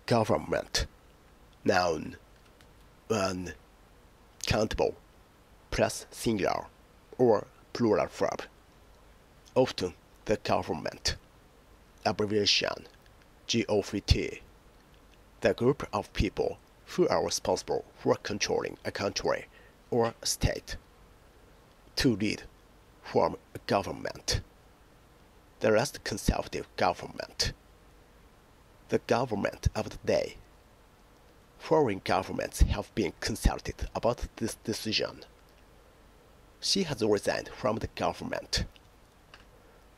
Government. Noun. Uncountable plus singular or plural verb. Often the government. Abbreviation GOVT. The group of people who are responsible for controlling a country or a state. To lead, form a government. The last conservative government. The government of the day. Foreign governments have been consulted about this decision. She has resigned from the government.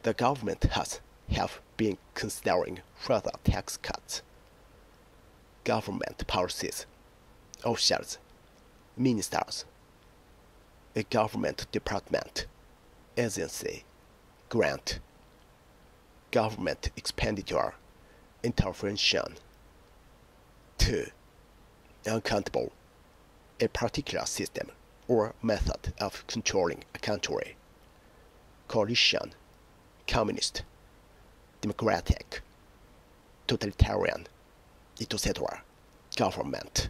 The government have been considering further tax cuts. Government policies. Officials. Ministers. A government department. Agency. Grant. Government expenditure. Intervention. 2. Uncountable. A particular system or method of controlling a country. Coalition. Communist. Democratic. Totalitarian, etc. Government.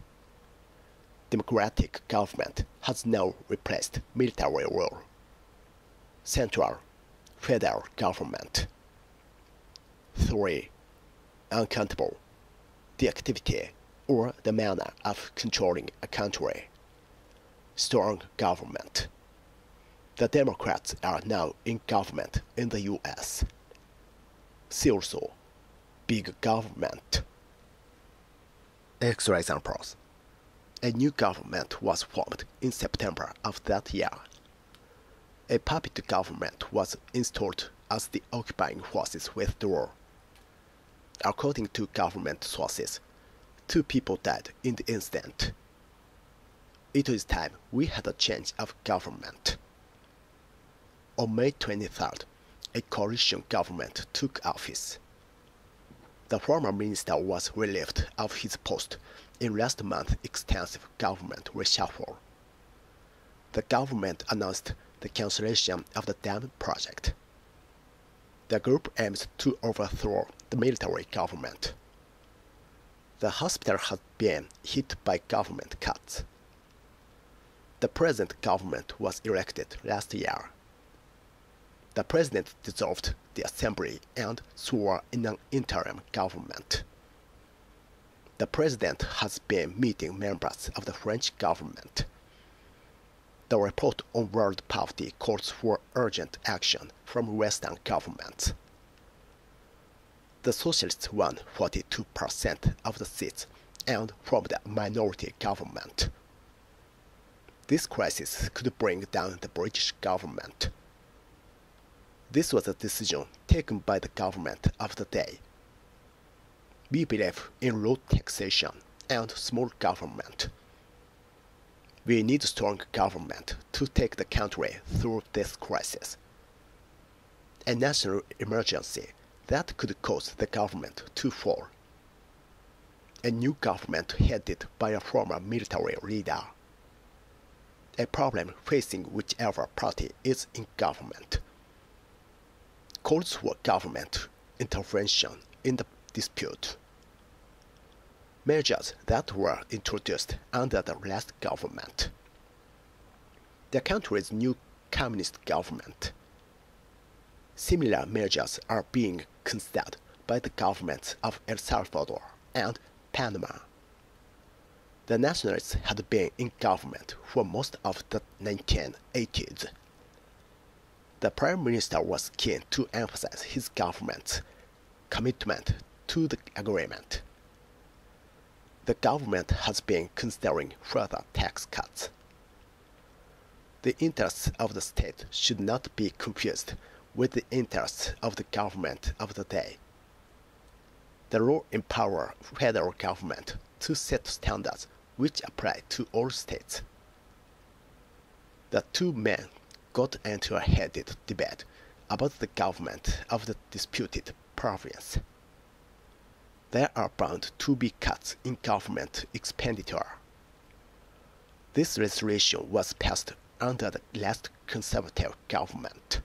Democratic government has now replaced military rule. Central, federal government. 3. Uncountable. The activity or the manner of controlling a country. Strong government. The Democrats are now in government in the US. See also, big government. Extra examples. A new government was formed in September of that year. A puppet government was installed as the occupying forces withdrew. According to government sources, 2 people died in the incident. It is time we had a change of government. On May 23rd, a coalition government took office. The former minister was relieved of his post in last month's extensive government reshuffle. The government announced the cancellation of the dam project. The group aims to overthrow the military government. The hospital has been hit by government cuts. The present government was elected last year. The president dissolved the assembly and swore in an interim government. The president has been meeting members of the French government. The report on world poverty calls for urgent action from Western governments. The Socialists won 42% of the seats and formed a minority government. This crisis could bring down the British government. This was a decision taken by the government of the day. We believe in low taxation and small government. We need strong government to take the country through this crisis. A national emergency that could cause the government to fall. A new government headed by a former military leader. A problem facing whichever party is in government. Calls for government intervention in the dispute. Measures that were introduced under the last government. The country's new communist government. Similar measures are being considered by the governments of El Salvador and Panama. The nationalists had been in government for most of the 1980s. The Prime Minister was keen to emphasize his government's commitment to the agreement. The government has been considering further tax cuts. The interests of the state should not be confused with the interests of the government of the day. The law empowers federal government to set standards which apply to all states. The 2 men got into a heated debate about the government of the disputed province. There are bound to be cuts in government expenditure. This resolution was passed under the last conservative government.